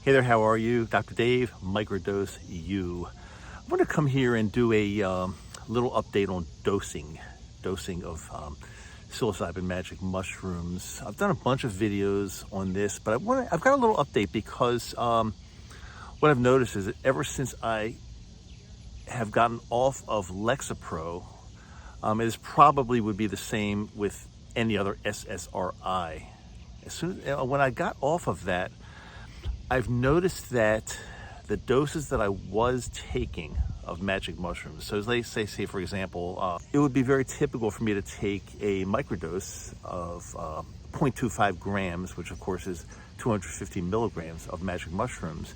Hey there, how are you? Dr. Dave, Microdose You. I want to come here and do a little update on dosing of psilocybin magic mushrooms. I've done a bunch of videos on this, but I've got a little update because what I've noticed is that ever since I have gotten off of Lexapro, it probably would be the same with any other SSRI. When I got off of that, I've noticed that the doses that I was taking of magic mushrooms, so as they say for example, it would be very typical for me to take a microdose of 0.25 grams, which of course is 250 milligrams of magic mushrooms.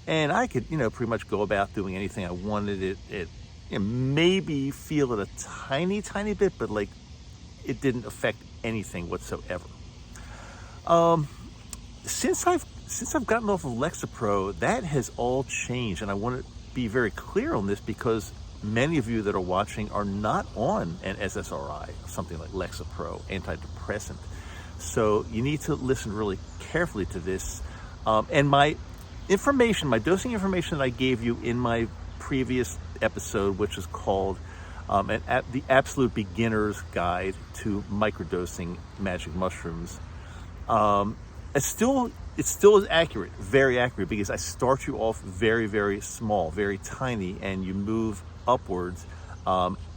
And I could, pretty much go about doing anything I wanted. It maybe feel it a tiny bit, but like it didn't affect anything whatsoever. Since I've gotten off of Lexapro, that has all changed, and I want to be very clear on this because many of you that are watching are not on an SSRI, something like Lexapro, antidepressant. So you need to listen really carefully to this. And my dosing information that I gave you in my previous episode, which is called the Absolute Beginner's Guide to Microdosing Magic Mushrooms, it's still is accurate, very accurate, because I start you off very, very small, very tiny, and you move upwards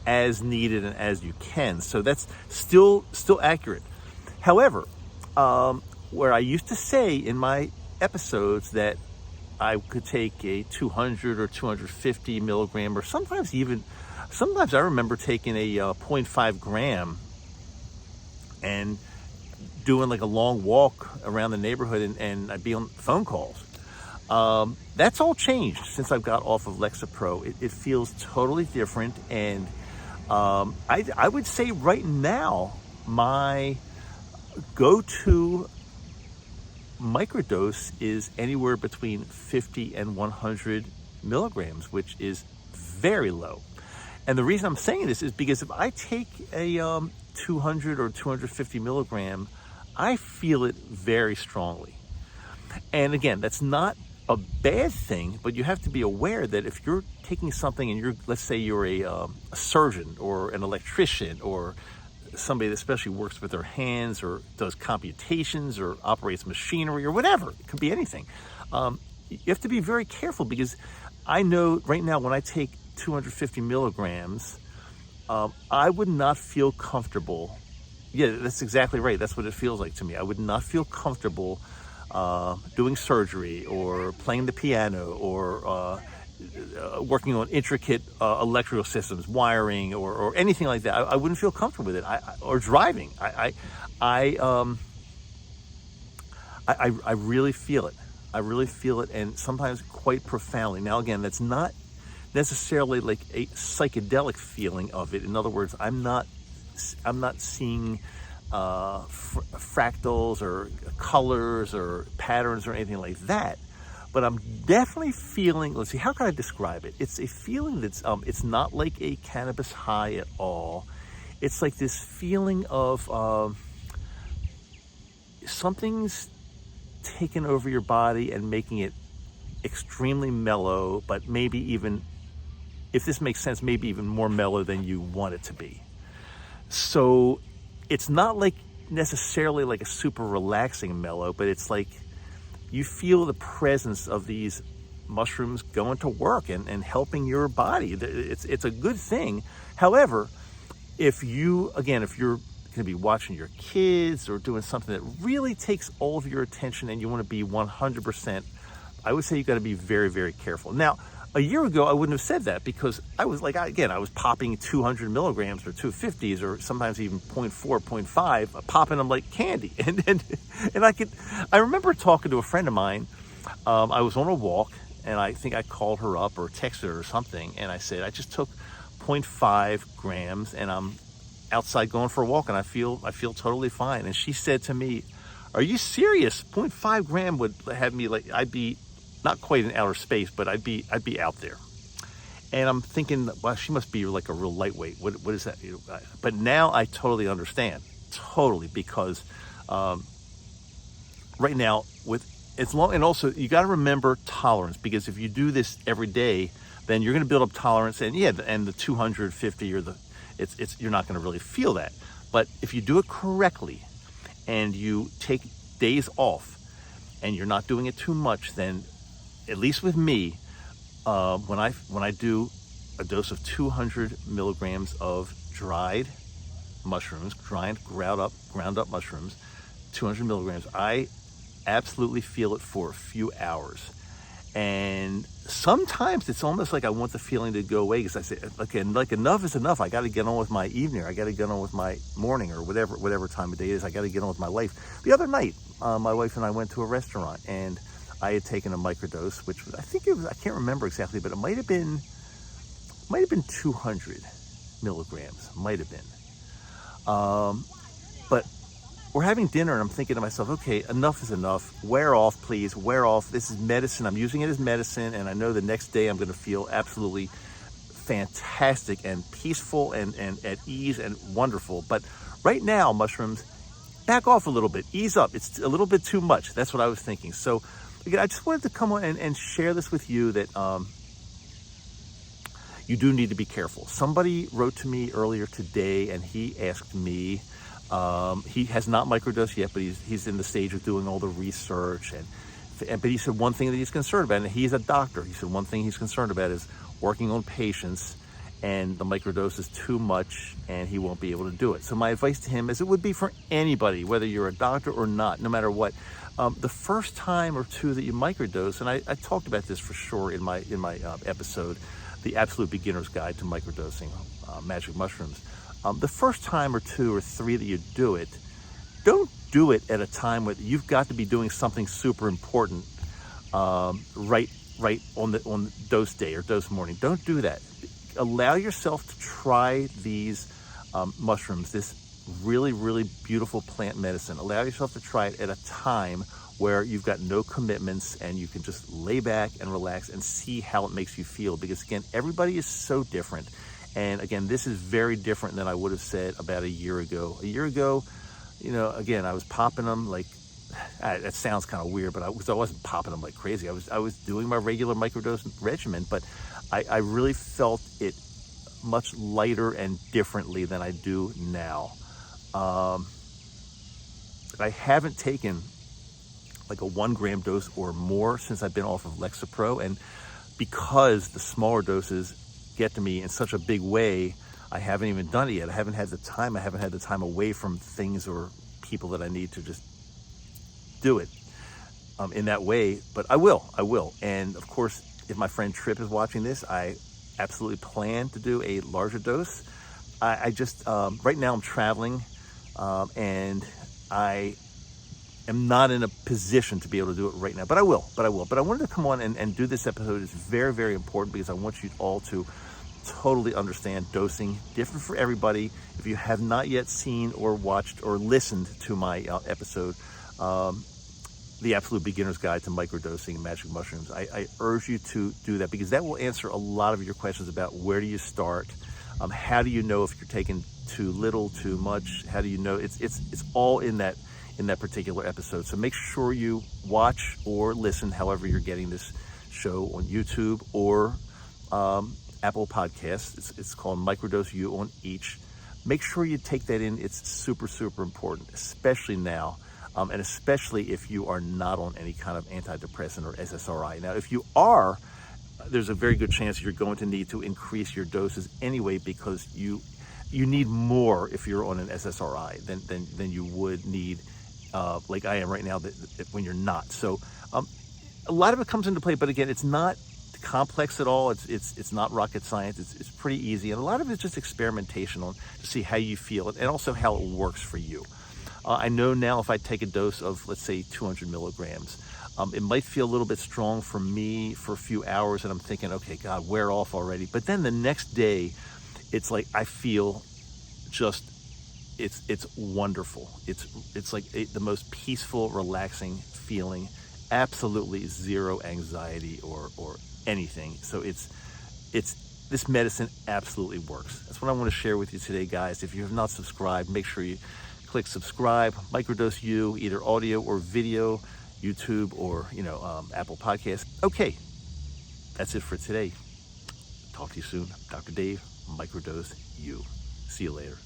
as needed and as you can. So that's still accurate. However, where I used to say in my episodes that I could take a 200 or 250 milligram, or sometimes I remember taking a 0.5 gram and doing like a long walk around the neighborhood, and I'd be on phone calls. That's all changed since I've got off of Lexapro. It feels totally different, and I would say right now my go-to microdose is anywhere between 50 and 100 milligrams, which is very low. And the reason I'm saying this is because if I take a 200 or 250 milligram, I feel it very strongly. And again, that's not a bad thing, but you have to be aware that if you're taking something and let's say you're a surgeon or an electrician or somebody that especially works with their hands or does computations or operates machinery or whatever, it could be anything. You have to be very careful, because I know right now when I take 250 milligrams, I would not feel comfortable. Yeah, that's exactly right. That's what it feels like to me. I would not feel comfortable doing surgery or playing the piano or working on intricate electrical systems, wiring, or anything like that. I wouldn't feel comfortable with it. Or driving. I really feel it. I really feel it, and sometimes quite profoundly. Now, again, that's not necessarily like a psychedelic feeling of it. In other words, I'm not seeing fractals or colors or patterns or anything like that. But I'm definitely feeling, let's see, how can I describe it? It's a feeling that's, it's not like a cannabis high at all. It's like this feeling of something's taken over your body and making it extremely mellow, but maybe even, if this makes sense, maybe even more mellow than you want it to be. So it's not like necessarily like a super relaxing mellow, but it's like you feel the presence of these mushrooms going to work and helping your body. It's a good thing. However, if you're going to be watching your kids or doing something that really takes all of your attention and you want to be 100%, I would say you got to be very, very careful. Now, a year ago, I wouldn't have said that, because I was like, I was popping 200 milligrams or 250s or sometimes even 0.4, 0.5, popping them like candy. And I remember talking to a friend of mine. I was on a walk, and I think I called her up or texted her or something. And I said, I just took 0.5 grams and I'm outside going for a walk and I feel totally fine. And she said to me, are you serious? 0.5 gram would have me like, I'd be not quite in outer space, but I'd be out there. And I'm thinking, well, she must be like a real lightweight. What is that? But now I totally understand, because right now with and also you got to remember tolerance, because if you do this every day, then you're going to build up tolerance, and the 250 or you're not going to really feel that. But if you do it correctly and you take days off and you're not doing it too much, then at least with me, when I do a dose of 200 milligrams of dried mushrooms, ground up mushrooms, 200 milligrams, I absolutely feel it for a few hours. And sometimes it's almost like I want the feeling to go away, because I say, okay, like enough is enough. I got to get on with my evening, or I got to get on with my morning, or whatever time of day it is. I got to get on with my life. The other night, my wife and I went to a restaurant, and I had taken a microdose, which I think I can't remember exactly, but it might have been 200 milligrams, might have been. But we're having dinner, and I'm thinking to myself, okay, enough is enough. Wear off, please. Wear off. This is medicine. I'm using it as medicine, and I know the next day I'm going to feel absolutely fantastic and peaceful and at ease and wonderful. But right now, mushrooms, back off a little bit. Ease up. It's a little bit too much. That's what I was thinking. So again, I just wanted to come on and share this with you, that you do need to be careful. Somebody wrote to me earlier today, and he asked me, he has not microdosed yet, but he's in the stage of doing all the research, but he said one thing that he's concerned about, and he's a doctor. He said one thing he's concerned about is working on patients, and the microdose is too much, and he won't be able to do it. So my advice to him, as it would be for anybody, whether you're a doctor or not, no matter what, the first time or two that you microdose, and I talked about this for sure in my episode, The Absolute Beginner's Guide to Microdosing Magic Mushrooms. The first time or two or three that you do it, don't do it at a time where you've got to be doing something super important right on the dose day or dose morning. Don't do that. Allow yourself to try these mushrooms, this really, really beautiful plant medicine. Allow yourself to try it at a time where you've got no commitments, and you can just lay back and relax and see how it makes you feel. Because again, everybody is so different. And again, this is very different than I would have said about a year ago. A year ago, again, I was popping them like, that sounds kind of weird, but I wasn't popping them like crazy. I was doing my regular microdose regimen, but I really felt it much lighter and differently than I do now. I haven't taken like a 1 gram dose or more since I've been off of Lexapro, and because the smaller doses get to me in such a big way, I haven't even done it yet. I haven't had the time. I haven't had the time away from things or people that I need to just do it in that way. But I will. And of course, if my friend Tripp is watching this, I absolutely plan to do a larger dose. I just, right now I'm traveling, and I am not in a position to be able to do it right now, but I will. But I wanted to come on and do this episode. It's very, very important, because I want you all to totally understand dosing, different for everybody. If you have not yet seen or watched or listened to my episode, The Absolute Beginner's Guide to Microdosing Magic Mushrooms, I urge you to do that, because that will answer a lot of your questions about where do you start, how do you know if you're taking too little, too much, how do you know? It's all in that particular episode. So make sure you watch or listen, however you're getting this show, on YouTube or Apple Podcasts. It's called Microdose You on each. Make sure you take that in. It's super, super important, especially now, and especially if you are not on any kind of antidepressant or SSRI. Now, if you are, there's a very good chance you're going to need to increase your doses anyway, because you need more if you're on an SSRI than you would need, like I am right now, when you're not. So a lot of it comes into play, but again, it's not complex at all. It's not rocket science. It's pretty easy, and a lot of it's just experimentation to see how you feel and also how it works for you. I know now if I take a dose of, let's say, 200 milligrams, it might feel a little bit strong for me for a few hours, and I'm thinking, okay, God, wear off already. But then the next day, it's like I feel just, it's wonderful. It's like the most peaceful, relaxing feeling. Absolutely zero anxiety or anything. So this medicine absolutely works. That's what I want to share with you today, guys. If you have not subscribed, make sure you click subscribe. Microdose You, either audio or video. YouTube or, Apple Podcasts. Okay, that's it for today. Talk to you soon. Dr. Dave, Microdose You. See you later.